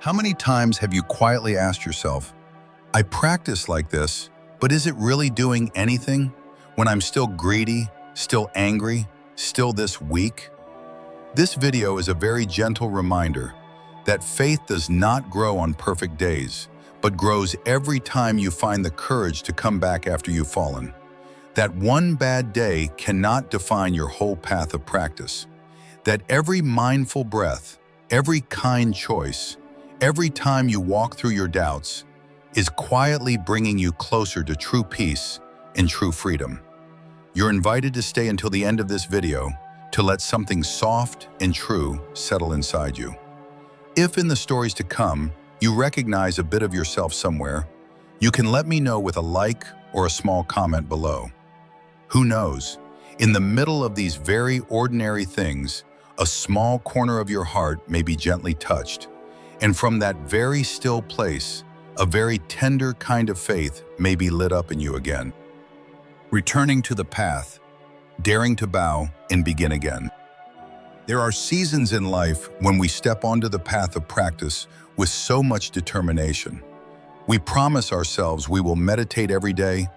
How many times have you quietly asked yourself, I practice like this, but is it really doing anything when I'm still greedy, still angry, still this weak? This video is a very gentle reminder that faith does not grow on perfect days, but grows every time you find the courage to come back after you've fallen. That one bad day cannot define your whole path of practice. That every mindful breath, every kind choice, every time you walk through your doubts is quietly bringing you closer to true peace and true freedom. You're invited to stay until the end of this video to let something soft and true settle inside you. If in the stories to come, you recognize a bit of yourself somewhere, you can let me know with a like or a small comment below. Who knows, in the middle of these very ordinary things, a small corner of your heart may be gently touched. And from that very still place, a very tender kind of faith may be lit up in you again. Returning to the path, daring to bow and begin again. There are seasons in life when we step onto the path of practice with so much determination. We promise ourselves we will meditate every day,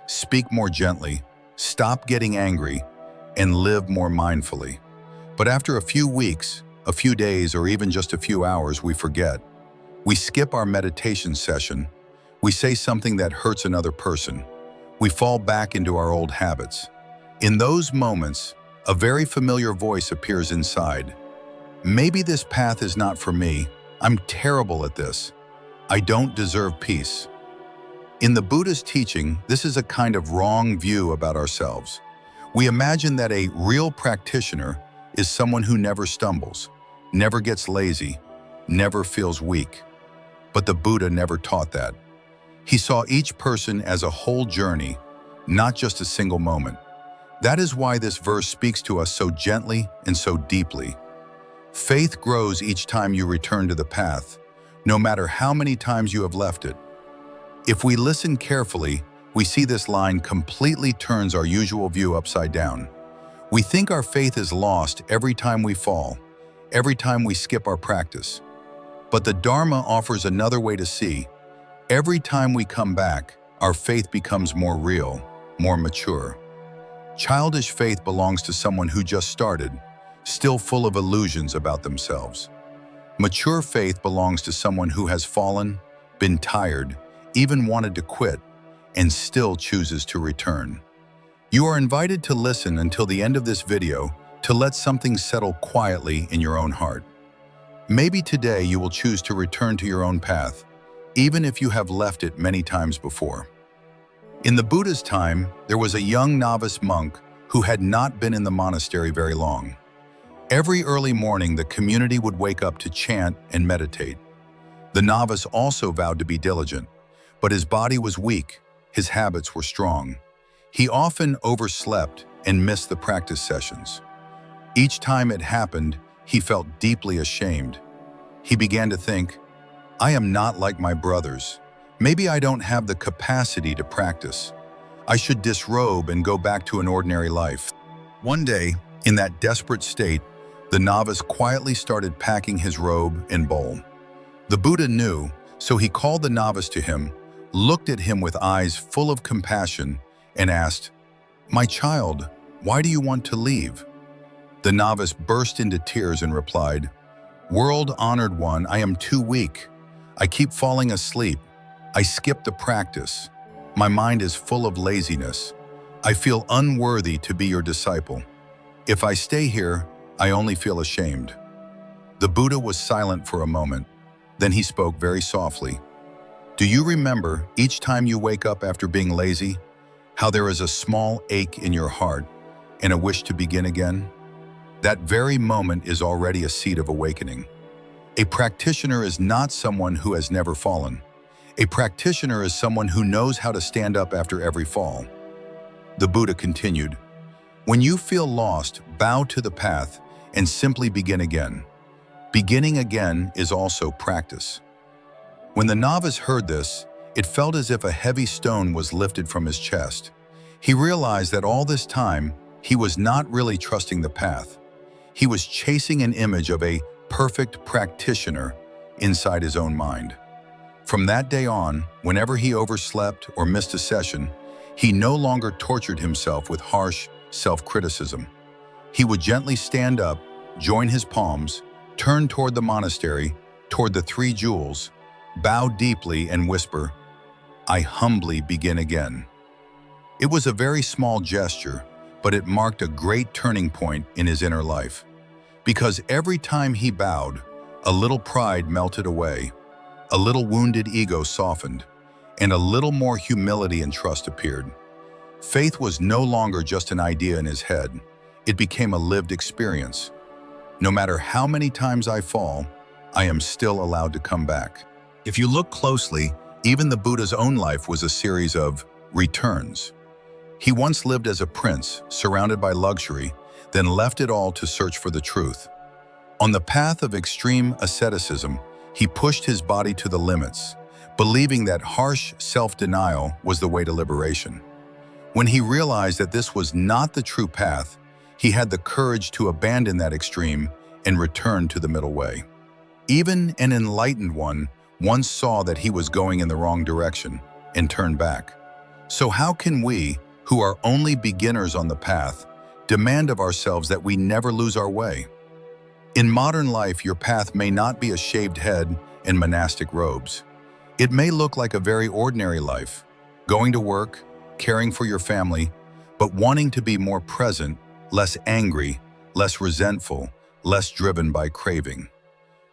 speak more gently, stop getting angry, and live more mindfully. But after a few weeks, a few days, or even just a few hours, we forget. We skip our meditation session. We say something that hurts another person. We fall back into our old habits. In those moments, a very familiar voice appears inside. Maybe this path is not for me. I'm terrible at this. I don't deserve peace. In the Buddhist teaching, this is a kind of wrong view about ourselves. We imagine that a real practitioner is someone who never stumbles, never gets lazy, never feels weak. But the Buddha never taught that. He saw each person as a whole journey, not just a single moment. That is why this verse speaks to us so gently and so deeply. Faith grows each time you return to the path, no matter how many times you have left it. If we listen carefully, we see this line completely turns our usual view upside down. We think our faith is lost every time we fall, every time we skip our practice. But the Dharma offers another way to see. Every time we come back, our faith becomes more real, more mature. Childish faith belongs to someone who just started, still full of illusions about themselves. Mature faith belongs to someone who has fallen, been tired, even wanted to quit, and still chooses to return. You are invited to listen until the end of this video to let something settle quietly in your own heart. Maybe today you will choose to return to your own path, even if you have left it many times before. In the Buddha's time, there was a young novice monk who had not been in the monastery very long. Every early morning, the community would wake up to chant and meditate. The novice also vowed to be diligent, but his body was weak, his habits were strong. He often overslept and missed the practice sessions. Each time it happened, he felt deeply ashamed. He began to think, I am not like my brothers. Maybe I don't have the capacity to practice. I should disrobe and go back to an ordinary life. One day, in that desperate state, the novice quietly started packing his robe and bowl. The Buddha knew, so he called the novice to him, looked at him with eyes full of compassion, and asked, My child, why do you want to leave? The novice burst into tears and replied, World-honored one, I am too weak. I keep falling asleep. I skip the practice. My mind is full of laziness. I feel unworthy to be your disciple. If I stay here, I only feel ashamed. The Buddha was silent for a moment. Then he spoke very softly. Do you remember each time you wake up after being lazy, how there is a small ache in your heart and a wish to begin again? That very moment is already a seed of awakening. A practitioner is not someone who has never fallen. A practitioner is someone who knows how to stand up after every fall. The Buddha continued, When you feel lost, bow to the path and simply begin again. Beginning again is also practice. When the novice heard this, it felt as if a heavy stone was lifted from his chest. He realized that all this time, he was not really trusting the path. He was chasing an image of a perfect practitioner inside his own mind. From that day on, whenever he overslept or missed a session, he no longer tortured himself with harsh self-criticism. He would gently stand up, join his palms, turn toward the monastery, toward the 3 jewels, bow deeply and whisper, "I humbly begin again." It was a very small gesture, but it marked a great turning point in his inner life. Because every time he bowed, a little pride melted away, a little wounded ego softened, and a little more humility and trust appeared. Faith was no longer just an idea in his head. It became a lived experience. No matter how many times I fall, I am still allowed to come back. If you look closely, even the Buddha's own life was a series of returns. He once lived as a prince, surrounded by luxury, then left it all to search for the truth. On the path of extreme asceticism, he pushed his body to the limits, believing that harsh self-denial was the way to liberation. When he realized that this was not the true path, he had the courage to abandon that extreme and return to the middle way. Even an enlightened one once saw that he was going in the wrong direction and turned back. So how can we, who are only beginners on the path, demand of ourselves that we never lose our way? In modern life, your path may not be a shaved head and monastic robes. It may look like a very ordinary life, going to work, caring for your family, but wanting to be more present, less angry, less resentful, less driven by craving.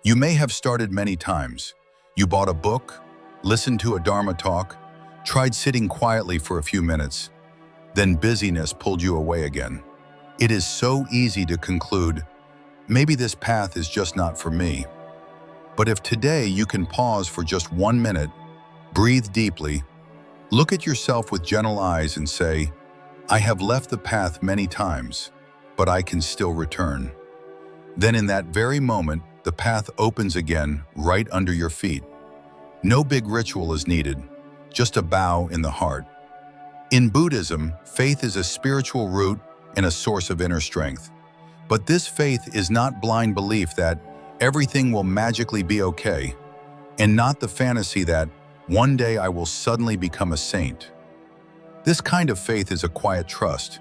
You may have started many times. You bought a book, listened to a Dharma talk, tried sitting quietly for a few minutes, then busyness pulled you away again. It is so easy to conclude, maybe this path is just not for me. But if today you can pause for just 1 minute, breathe deeply, look at yourself with gentle eyes and say, I have left the path many times, but I can still return. Then in that very moment, the path opens again right under your feet. No big ritual is needed, just a bow in the heart. In Buddhism, faith is a spiritual root and a source of inner strength. But this faith is not blind belief that everything will magically be okay, and not the fantasy that one day I will suddenly become a saint. This kind of faith is a quiet trust.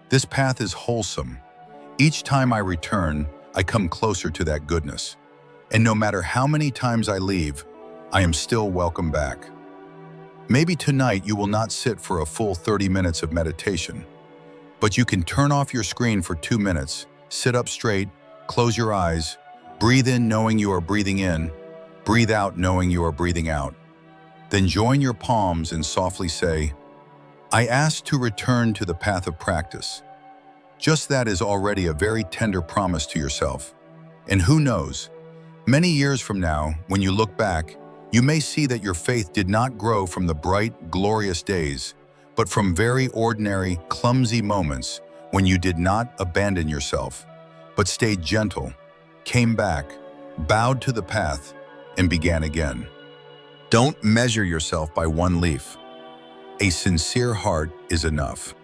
This path is wholesome. Each time I return, I come closer to that goodness. And no matter how many times I leave, I am still welcome back. Maybe tonight you will not sit for a full 30 minutes of meditation, but you can turn off your screen for 2 minutes, sit up straight, close your eyes, breathe in knowing you are breathing in, breathe out knowing you are breathing out. Then join your palms and softly say, I ask to return to the path of practice. Just that is already a very tender promise to yourself. And who knows, many years from now, when you look back, you may see that your faith did not grow from the bright, glorious days, but from very ordinary, clumsy moments when you did not abandon yourself, but stayed gentle, came back, bowed to the path, and began again. Don't measure yourself by one leaf. A sincere heart is enough.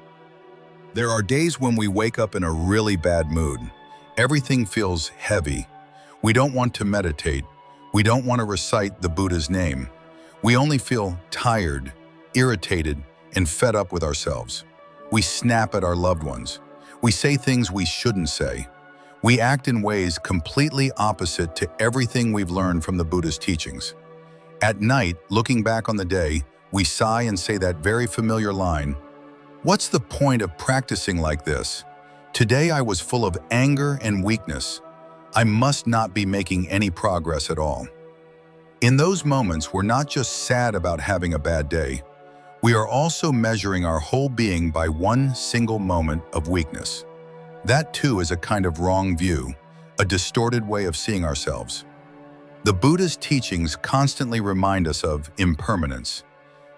There are days when we wake up in a really bad mood. Everything feels heavy. We don't want to meditate. We don't want to recite the Buddha's name. We only feel tired, irritated, and fed up with ourselves. We snap at our loved ones. We say things we shouldn't say. We act in ways completely opposite to everything we've learned from the Buddha's teachings. At night, looking back on the day, we sigh and say that very familiar line, what's the point of practicing like this? Today I was full of anger and weakness. I must not be making any progress at all. In those moments, we're not just sad about having a bad day. We are also measuring our whole being by one single moment of weakness. That too is a kind of wrong view, a distorted way of seeing ourselves. The Buddha's teachings constantly remind us of impermanence.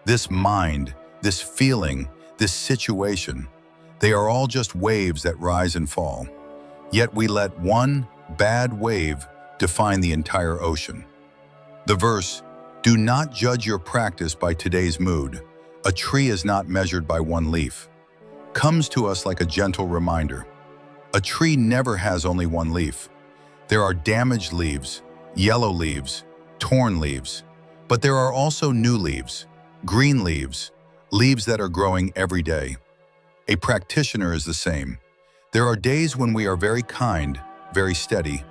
This mind, this feeling, this situation, they are all just waves that rise and fall. Yet we let one bad wave define the entire ocean. The verse, do not judge your practice by today's mood. A tree is not measured by one leaf, comes to us like a gentle reminder. A tree never has only one leaf. There are damaged leaves, yellow leaves, torn leaves. But there are also new leaves, green leaves, leaves that are growing every day. A practitioner is the same. There are days when we are very kind, very steady,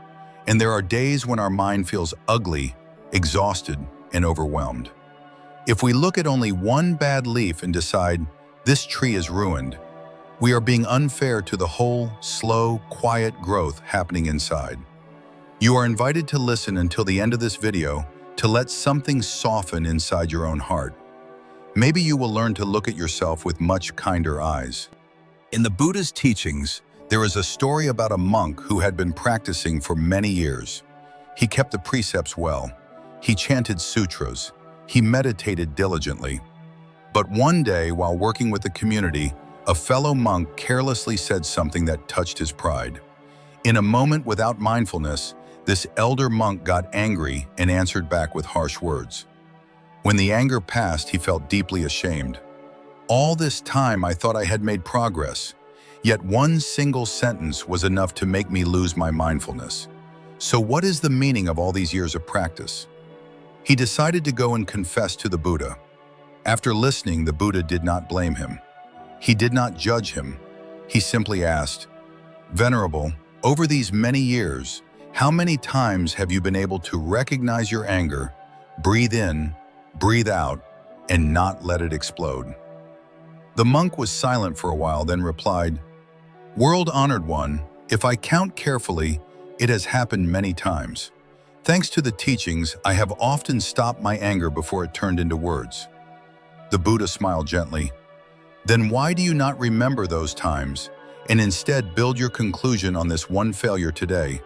and there are days when our mind feels ugly, exhausted, and overwhelmed. If we look at only one bad leaf and decide, this tree is ruined, we are being unfair to the whole, slow, quiet growth happening inside. You are invited to listen until the end of this video to let something soften inside your own heart. Maybe you will learn to look at yourself with much kinder eyes. In the Buddha's teachings, there is a story about a monk who had been practicing for many years. He kept the precepts well. He chanted sutras. He meditated diligently. But one day, while working with the community, a fellow monk carelessly said something that touched his pride. In a moment without mindfulness, this elder monk got angry and answered back with harsh words. When the anger passed, he felt deeply ashamed. All this time I thought I had made progress, yet one single sentence was enough to make me lose my mindfulness. So what is the meaning of all these years of practice? He decided to go and confess to the Buddha. After listening, the Buddha did not blame him. He did not judge him. He simply asked, "Venerable, over these many years, how many times have you been able to recognize your anger, breathe in, breathe out, and not let it explode?" The monk was silent for a while, then replied, "World-honored one, if I count carefully, it has happened many times. Thanks to the teachings, I have often stopped my anger before it turned into words." The Buddha smiled gently. "Then why do you not remember those times and instead build your conclusion on this one failure today,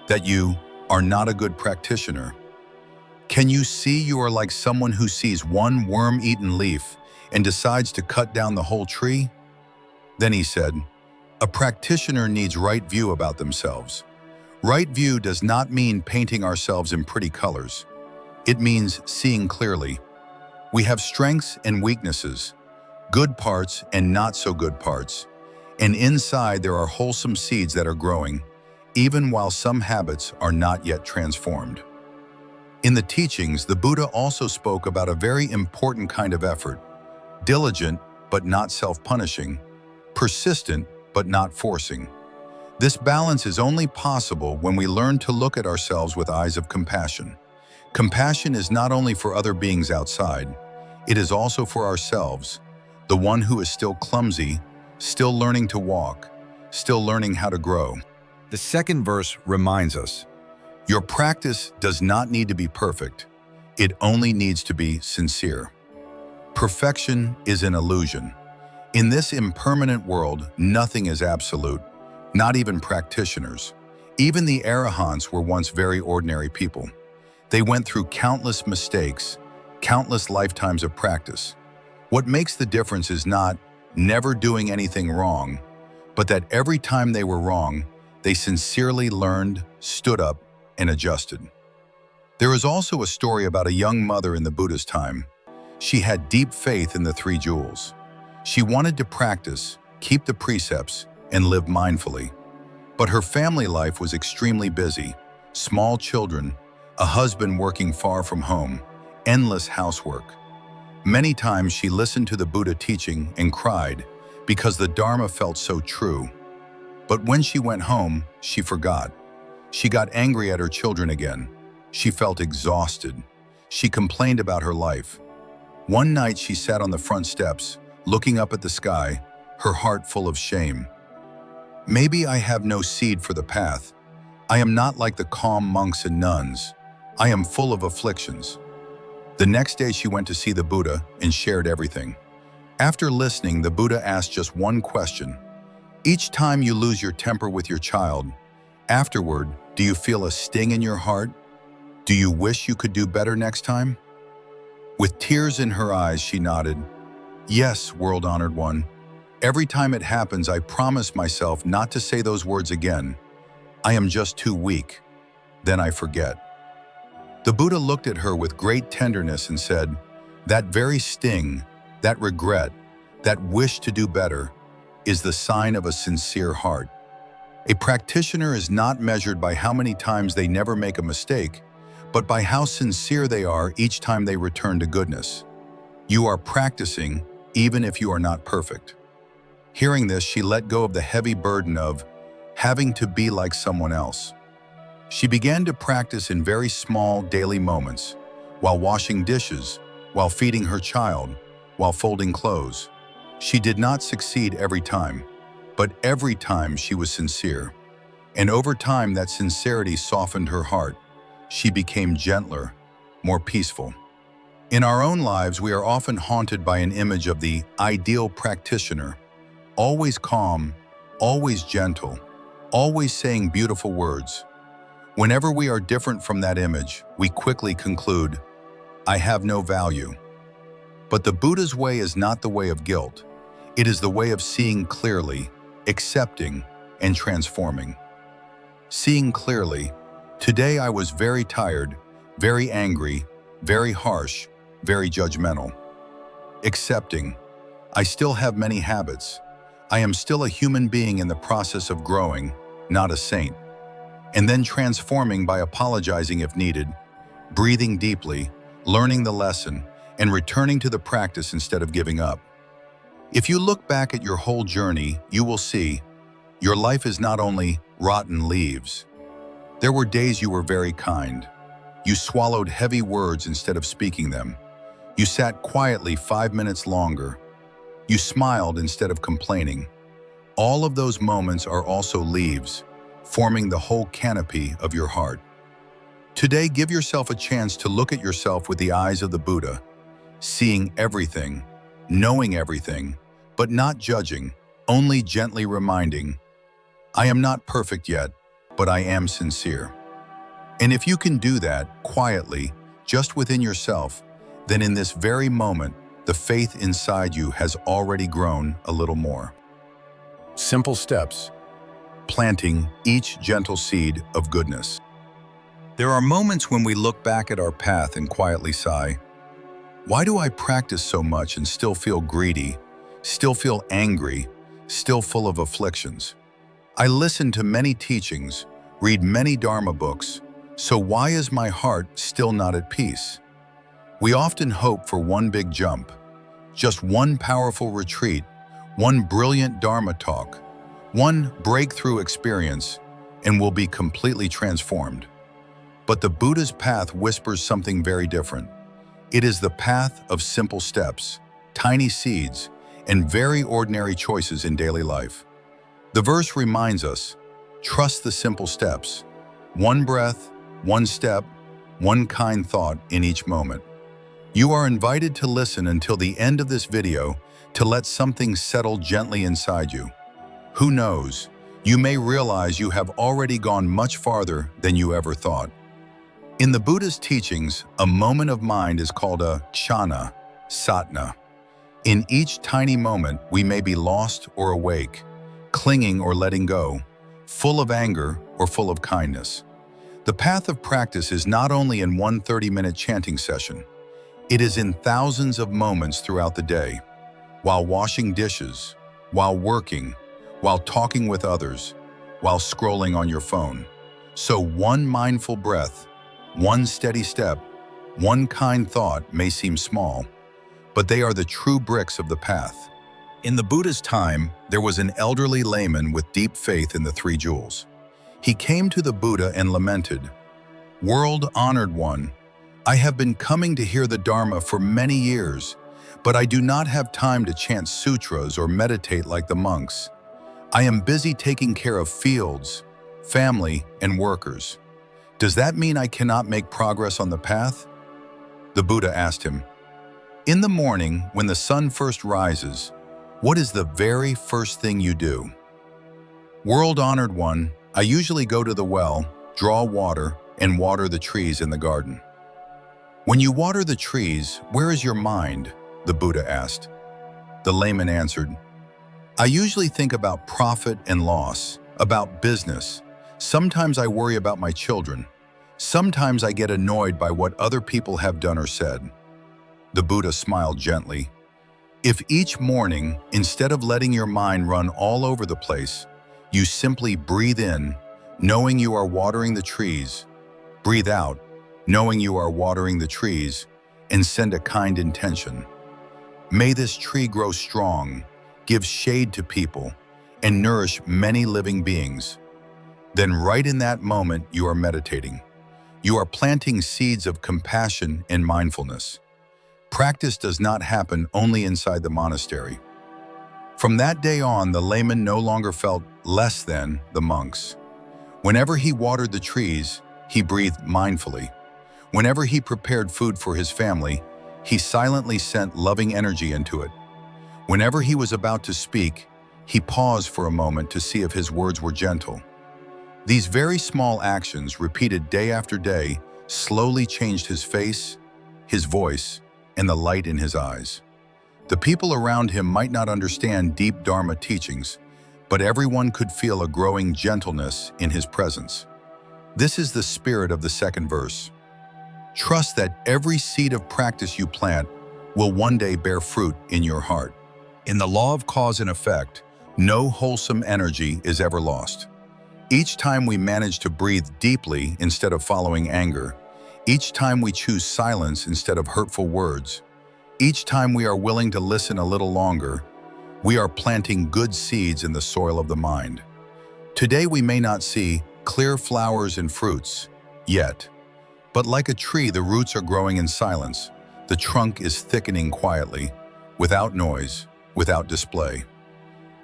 that you are not a good practitioner? Can you see you are like someone who sees one worm-eaten leaf and decides to cut down the whole tree?" Then he said, "A practitioner needs right view about themselves. Right view does not mean painting ourselves in pretty colors. It means seeing clearly. We have strengths and weaknesses, good parts and not so good parts, and inside there are wholesome seeds that are growing, even while some habits are not yet transformed." In the teachings, the Buddha also spoke about a very important kind of effort: diligent but not self-punishing, persistent but not forcing. This balance is only possible when we learn to look at ourselves with eyes of compassion. Compassion is not only for other beings outside, it is also for ourselves, the one who is still clumsy, still learning to walk, still learning how to grow. The second verse reminds us, your practice does not need to be perfect. It only needs to be sincere. Perfection is an illusion. In this impermanent world, nothing is absolute, not even practitioners. Even the arahants were once very ordinary people. They went through countless mistakes, countless lifetimes of practice. What makes the difference is not never doing anything wrong, but that every time they were wrong, they sincerely learned, stood up, and adjusted. There is also a story about a young mother in the Buddha's time. She had deep faith in the three jewels. She wanted to practice, keep the precepts, and live mindfully. But her family life was extremely busy. Small children, a husband working far from home, endless housework. Many times she listened to the Buddha teaching and cried because the Dharma felt so true. But when she went home, she forgot. She got angry at her children again. She felt exhausted. She complained about her life. One night she sat on the front steps, looking up at the sky, her heart full of shame. "Maybe I have no seed for the path. I am not like the calm monks and nuns. I am full of afflictions." The next day she went to see the Buddha and shared everything. After listening, the Buddha asked just one question. "Each time you lose your temper with your child, afterward, do you feel a sting in your heart? Do you wish you could do better next time?" With tears in her eyes, she nodded. "Yes, world-honored one. Every time it happens, I promise myself not to say those words again. I am just too weak. Then I forget." The Buddha looked at her with great tenderness and said, "That very sting, that regret, that wish to do better, is the sign of a sincere heart. A practitioner is not measured by how many times they never make a mistake, but by how sincere they are each time they return to goodness. You are practicing even if you are not perfect. Hearing this, she let go of the heavy burden of having to be like someone else. She began to practice in very small daily moments, while washing dishes, while feeding her child, while folding clothes. She did not succeed every time, but every time she was sincere. And over time, that sincerity softened her heart. She became gentler, more peaceful. In our own lives, we are often haunted by an image of the ideal practitioner, always calm, always gentle, always saying beautiful words. Whenever we are different from that image, we quickly conclude, I have no value. But the Buddha's way is not the way of guilt. It is the way of seeing clearly, accepting, and transforming. Seeing clearly, today I was very tired, very angry, very harsh, very judgmental. Accepting, I still have many habits. I am still a human being in the process of growing, not a saint. And then transforming by apologizing if needed, breathing deeply, learning the lesson, and returning to the practice instead of giving up. If you look back at your whole journey, you will see your life is not only rotten leaves. There were days you were very kind. You swallowed heavy words instead of speaking them. You sat quietly 5 minutes longer. You smiled instead of complaining. All of those moments are also leaves, forming the whole canopy of your heart. Today, give yourself a chance to look at yourself with the eyes of the Buddha, seeing everything, knowing everything, but not judging, only gently reminding, I am not perfect yet, but I am sincere. And if you can do that quietly, just within yourself, then in this very moment, the faith inside you has already grown a little more. Simple steps. Planting each gentle seed of goodness. There are moments when we look back at our path and quietly sigh, why do I practice so much and still feel greedy, still feel angry, still full of afflictions? I listen to many teachings, read many Dharma books, so why is my heart still not at peace? We often hope for one big jump, just one powerful retreat, one brilliant Dharma talk, one breakthrough experience, and we'll be completely transformed. But the Buddha's path whispers something very different. It is the path of simple steps, tiny seeds, and very ordinary choices in daily life. The verse reminds us, trust the simple steps. One breath, one step, one kind thought in each moment. You are invited to listen until the end of this video to let something settle gently inside you. Who knows, you may realize you have already gone much farther than you ever thought. In the Buddha's teachings, a moment of mind is called a kshana, satna. In each tiny moment, we may be lost or awake, clinging or letting go, full of anger or full of kindness. The path of practice is not only in one 30-minute chanting session. It is in thousands of moments throughout the day, while washing dishes, while working, while talking with others, while scrolling on your phone. So one mindful breath, one steady step, one kind thought may seem small, but they are the true bricks of the path. In the Buddha's time, there was an elderly layman with deep faith in the three jewels. He came to the Buddha and lamented, "World-honored one, I have been coming to hear the Dharma for many years, but I do not have time to chant sutras or meditate like the monks. I am busy taking care of fields, family, and workers. Does that mean I cannot make progress on the path?" The Buddha asked him, "In the morning, when the sun first rises, what is the very first thing you do?" "World-honored one, I usually go to the well, draw water, and water the trees in the garden." "When you water the trees, where is your mind?" the Buddha asked. The layman answered, "I usually think about profit and loss, about business. Sometimes I worry about my children. Sometimes I get annoyed by what other people have done or said." The Buddha smiled gently. "If each morning, instead of letting your mind run all over the place, you simply breathe in, knowing you are watering the trees, breathe out, knowing you are watering the trees, and send a kind intention. May this tree grow strong, give shade to people, and nourish many living beings. Then right in that moment, you are meditating. You are planting seeds of compassion and mindfulness. Practice does not happen only inside the monastery. From that day on, the layman no longer felt less than the monks. Whenever he watered the trees, he breathed mindfully. Whenever he prepared food for his family, he silently sent loving energy into it. Whenever he was about to speak, he paused for a moment to see if his words were gentle. These very small actions, repeated day after day, slowly changed his face, his voice, and the light in his eyes. The people around him might not understand deep Dharma teachings, but everyone could feel a growing gentleness in his presence. This is the spirit of the second verse. Trust that every seed of practice you plant will one day bear fruit in your heart. In the law of cause and effect, no wholesome energy is ever lost. Each time we manage to breathe deeply instead of following anger, each time we choose silence instead of hurtful words, each time we are willing to listen a little longer, we are planting good seeds in the soil of the mind. Today we may not see clear flowers and fruits yet, but like a tree, the roots are growing in silence. The trunk is thickening quietly, without noise, without display.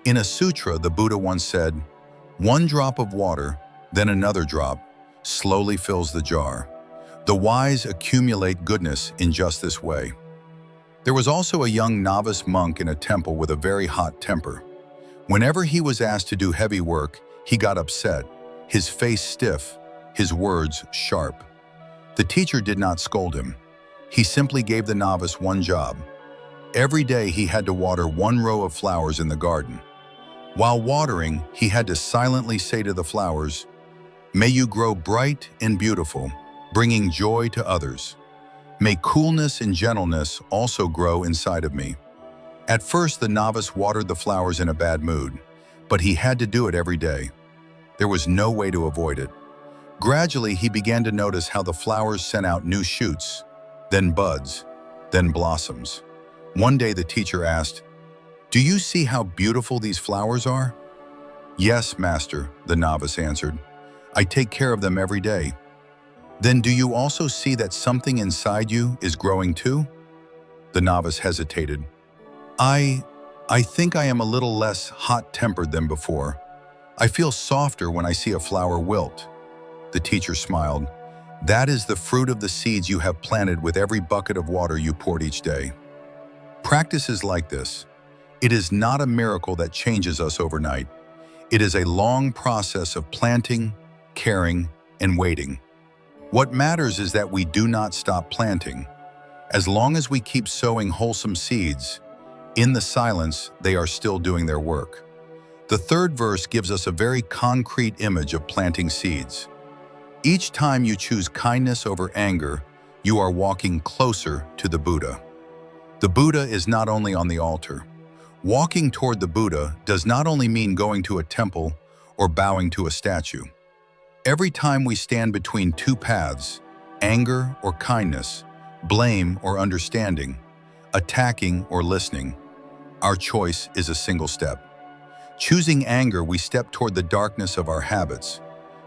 In a sutra, the Buddha once said, "One drop of water, then another drop, slowly fills the jar." The wise accumulate goodness in just this way. There was also a young novice monk in a temple with a very hot temper. Whenever he was asked to do heavy work, he got upset, his face stiff, his words sharp. The teacher did not scold him. He simply gave the novice one job. Every day he had to water one row of flowers in the garden. While watering, he had to silently say to the flowers, "May you grow bright and beautiful, bringing joy to others. May coolness and gentleness also grow inside of me." At first, the novice watered the flowers in a bad mood, but he had to do it every day. There was no way to avoid it. Gradually, he began to notice how the flowers sent out new shoots, then buds, then blossoms. One day the teacher asked, "Do you see how beautiful these flowers are?" "Yes, master," the novice answered. "I take care of them every day." "Then do you also see that something inside you is growing too?" The novice hesitated. I think I am a little less hot-tempered than before. I feel softer when I see a flower wilt." The teacher smiled. "That is the fruit of the seeds you have planted with every bucket of water you poured each day." Practice is like this. It is not a miracle that changes us overnight. It is a long process of planting, caring, and waiting. What matters is that we do not stop planting. As long as we keep sowing wholesome seeds, in the silence, they are still doing their work. The third verse gives us a very concrete image of planting seeds. Each time you choose kindness over anger, you are walking closer to the Buddha. The Buddha is not only on the altar. Walking toward the Buddha does not only mean going to a temple or bowing to a statue. Every time we stand between two paths, anger or kindness, blame or understanding, attacking or listening, our choice is a single step. Choosing anger, we step toward the darkness of our habits.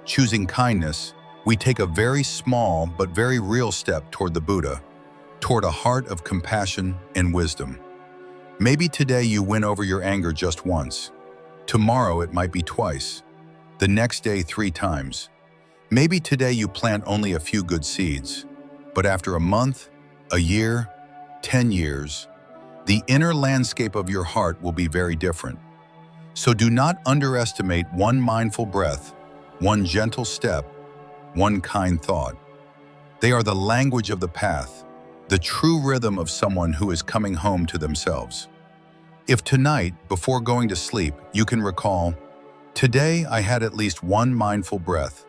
Choosing kindness, we take a very small but very real step toward the Buddha, toward a heart of compassion and wisdom. Maybe today you win over your anger just once. Tomorrow it might be twice. The next day 3 times. Maybe today you plant only a few good seeds, but after a month, a year, 10 years, the inner landscape of your heart will be very different. So do not underestimate one mindful breath, one gentle step, one kind thought. They are the language of the path, the true rhythm of someone who is coming home to themselves. If tonight, before going to sleep, you can recall, "Today I had at least one mindful breath.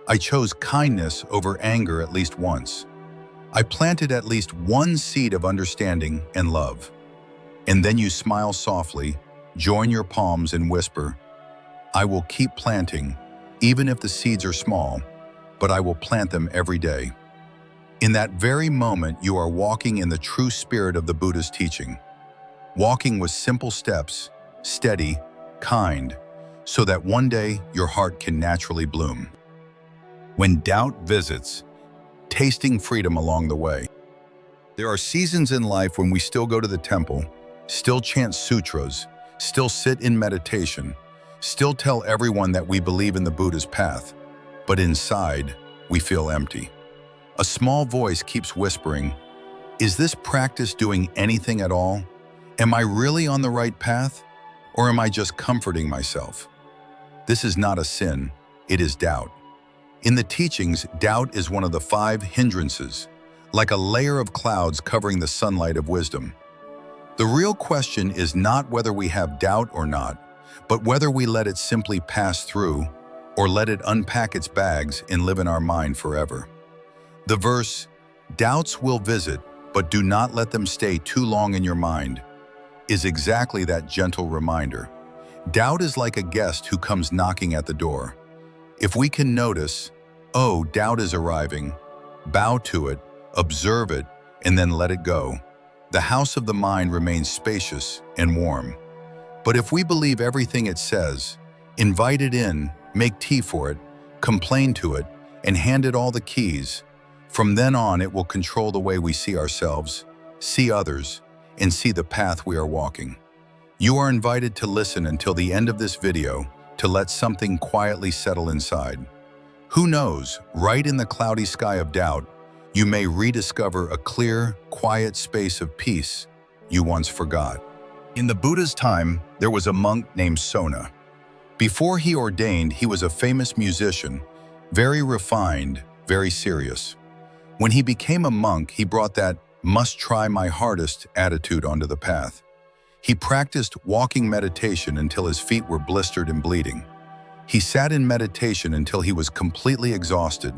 I chose kindness over anger at least once. I planted at least one seed of understanding and love." And then you smile softly, join your palms and whisper, "I will keep planting, even if the seeds are small, but I will plant them every day." In that very moment, you are walking in the true spirit of the Buddha's teaching, walking with simple steps, steady, kind, so that one day your heart can naturally bloom. When doubt visits, tasting freedom along the way. There are seasons in life when we still go to the temple, still chant sutras, still sit in meditation, still tell everyone that we believe in the Buddha's path, but inside, we feel empty. A small voice keeps whispering, "Is this practice doing anything at all? Am I really on the right path? Or am I just comforting myself?" This is not a sin, it is doubt. In the teachings, doubt is one of the 5 hindrances, like a layer of clouds covering the sunlight of wisdom. The real question is not whether we have doubt or not, but whether we let it simply pass through or let it unpack its bags and live in our mind forever. The verse, "Doubts will visit, but do not let them stay too long in your mind," is exactly that gentle reminder. Doubt is like a guest who comes knocking at the door. If we can notice, "Oh, doubt is arriving," bow to it, observe it, and then let it go, the house of the mind remains spacious and warm. But if we believe everything it says, invite it in, make tea for it, complain to it, and hand it all the keys, from then on it will control the way we see ourselves, see others, and see the path we are walking. You are invited to listen until the end of this video to let something quietly settle inside. Who knows, right in the cloudy sky of doubt, you may rediscover a clear, quiet space of peace you once forgot. In the Buddha's time, there was a monk named Sona. Before he ordained, he was a famous musician, very refined, very serious. When he became a monk, he brought that "must try my hardest" attitude onto the path. He practiced walking meditation until his feet were blistered and bleeding. He sat in meditation until he was completely exhausted,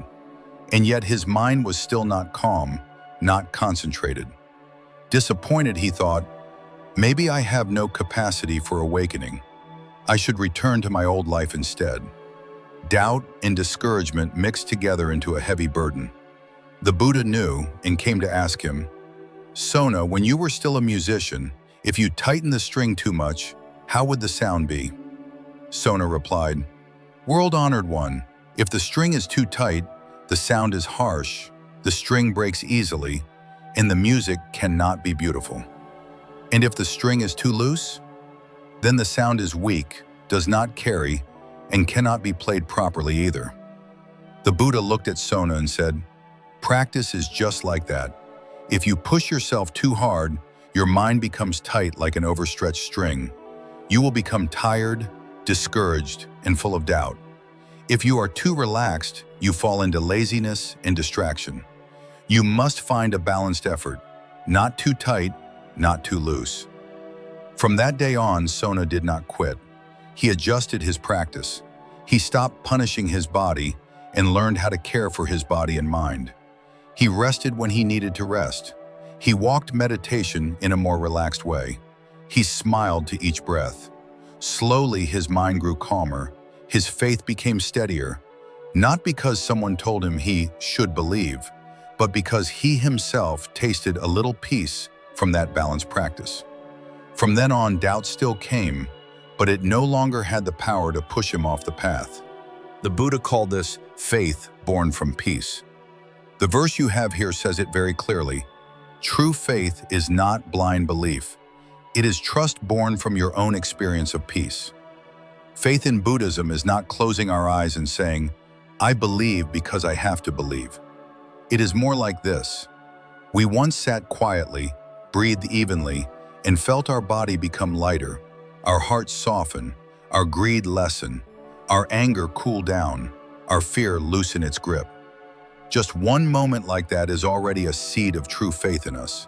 and yet his mind was still not calm, not concentrated. Disappointed, he thought, "Maybe I have no capacity for awakening. I should return to my old life instead." Doubt and discouragement mixed together into a heavy burden. The Buddha knew and came to ask him, "Sona, when you were still a musician, if you tightened the string too much, how would the sound be?" Sona replied, "World-honored one, if the string is too tight, the sound is harsh, the string breaks easily, and the music cannot be beautiful. And if the string is too loose, then the sound is weak, does not carry, and cannot be played properly either." The Buddha looked at Sona and said, "Practice is just like that. If you push yourself too hard, your mind becomes tight like an overstretched string. You will become tired, discouraged, and full of doubt. If you are too relaxed, you fall into laziness and distraction. You must find a balanced effort, not too tight, not too loose." From that day on, Sona did not quit. He adjusted his practice. He stopped punishing his body and learned how to care for his body and mind. He rested when he needed to rest. He walked meditation in a more relaxed way. He smiled to each breath. Slowly, his mind grew calmer. His faith became steadier, not because someone told him he should believe, but because he himself tasted a little peace from that balanced practice. From then on, doubt still came, but it no longer had the power to push him off the path. The Buddha called this faith born from peace. The verse you have here says it very clearly. True faith is not blind belief. It is trust born from your own experience of peace. Faith in Buddhism is not closing our eyes and saying, "I believe because I have to believe." It is more like this. We once sat quietly, breathed evenly, and felt our body become lighter, our hearts soften, our greed lessen, our anger cool down, our fear loosen its grip. Just one moment like that is already a seed of true faith in us.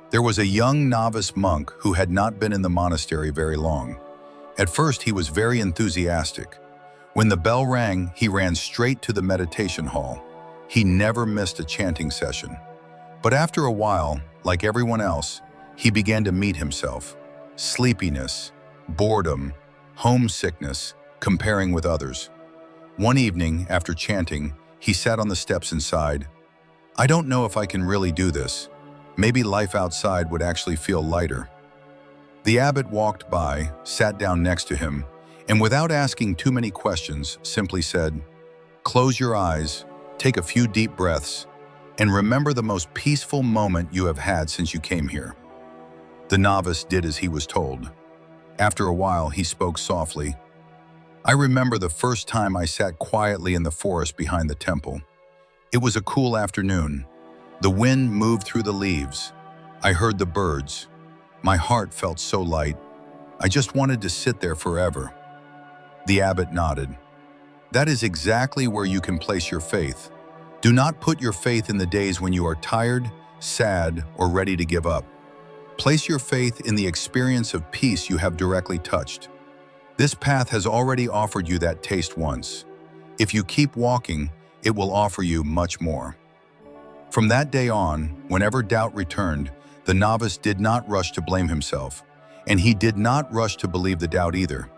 There was a young novice monk who had not been in the monastery very long. At first, he was very enthusiastic. When the bell rang, he ran straight to the meditation hall. He never missed a chanting session. But after a while, like everyone else, he began to meet himself. Sleepiness, boredom, homesickness, comparing with others. One evening, after chanting, he sat on the steps and sighed. I don't know if I can really do this. Maybe life outside would actually feel lighter. The abbot walked by, sat down next to him, and without asking too many questions, simply said, "Close your eyes, take a few deep breaths, and remember the most peaceful moment you have had since you came here." The novice did as he was told. After a while, he spoke softly. "I remember the first time I sat quietly in the forest behind the temple. It was a cool afternoon. The wind moved through the leaves. I heard the birds. My heart felt so light. I just wanted to sit there forever." The abbot nodded. "That is exactly where you can place your faith. Do not put your faith in the days when you are tired, sad, or ready to give up. Place your faith in the experience of peace you have directly touched. This path has already offered you that taste once. If you keep walking, it will offer you much more." From that day on, whenever doubt returned, the novice did not rush to blame himself, and he did not rush to believe the doubt either.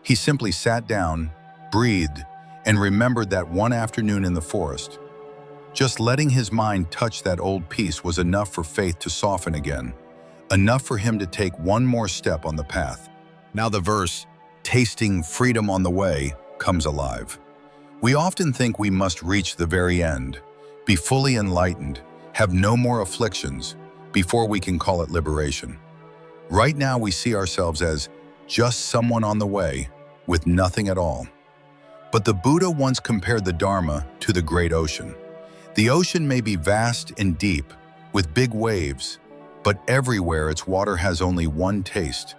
He simply sat down, breathed, and remembered that one afternoon in the forest. Just letting his mind touch that old peace was enough for faith to soften again, enough for him to take one more step on the path. Now the verse, "tasting freedom on the way," comes alive. We often think we must reach the very end, be fully enlightened, have no more afflictions, before we can call it liberation. Right now we see ourselves as just someone on the way, with nothing at all. But the Buddha once compared the Dharma to the great ocean. The ocean may be vast and deep, with big waves, but everywhere its water has only one taste,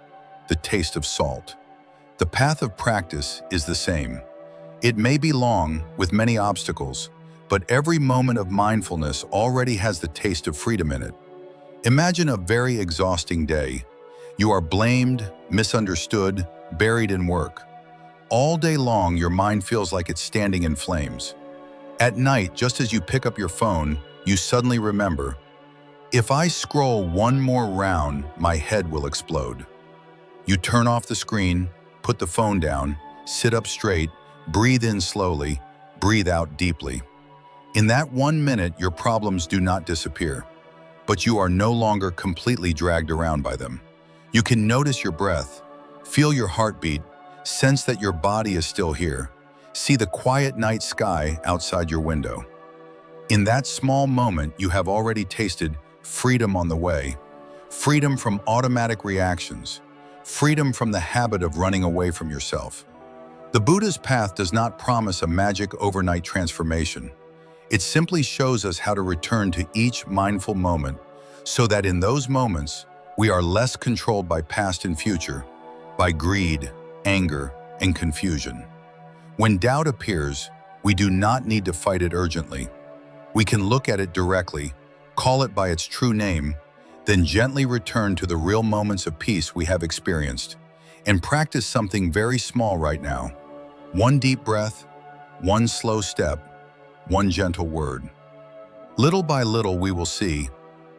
the taste of salt. The path of practice is the same. It may be long, with many obstacles, but every moment of mindfulness already has the taste of freedom in it. Imagine a very exhausting day. You are blamed, misunderstood, buried in work. All day long, your mind feels like it's standing in flames. At night, just as you pick up your phone, you suddenly remember, "If I scroll one more round, my head will explode." You turn off the screen, put the phone down, sit up straight, breathe in slowly, breathe out deeply. In that 1 minute, your problems do not disappear, but you are no longer completely dragged around by them. You can notice your breath, feel your heartbeat, sense that your body is still here, see the quiet night sky outside your window. In that small moment, you have already tasted freedom on the way, freedom from automatic reactions, freedom from the habit of running away from yourself. The Buddha's path does not promise a magic overnight transformation. It simply shows us how to return to each mindful moment so that in those moments, we are less controlled by past and future, by greed, anger, and confusion. When doubt appears, we do not need to fight it urgently. We can look at it directly, call it by its true name, then gently return to the real moments of peace we have experienced, and practice something very small right now. One deep breath, one slow step, one gentle word. Little by little we will see,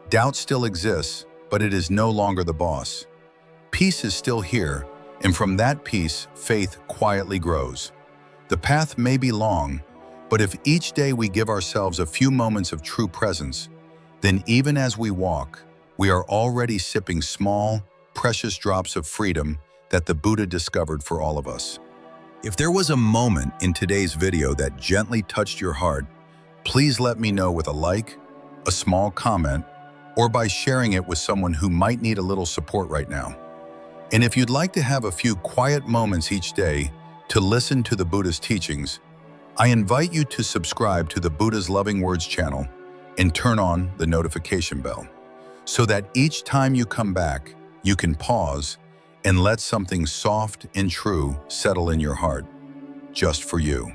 doubt still exists, but it is no longer the boss. Peace is still here, and from that peace, faith quietly grows. The path may be long, but if each day we give ourselves a few moments of true presence, then even as we walk, we are already sipping small, precious drops of freedom that the Buddha discovered for all of us. If there was a moment in today's video that gently touched your heart, please let me know with a like, a small comment, or by sharing it with someone who might need a little support right now. And if you'd like to have a few quiet moments each day to listen to the Buddha's teachings, I invite you to subscribe to the Buddha's Loving Words channel and turn on the notification bell so that each time you come back, you can pause and let something soft and true settle in your heart, just for you.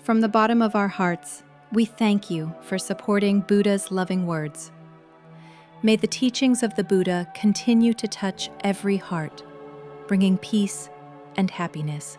From the bottom of our hearts, we thank you for supporting Buddha's Loving Words. May the teachings of the Buddha continue to touch every heart, bringing peace and happiness.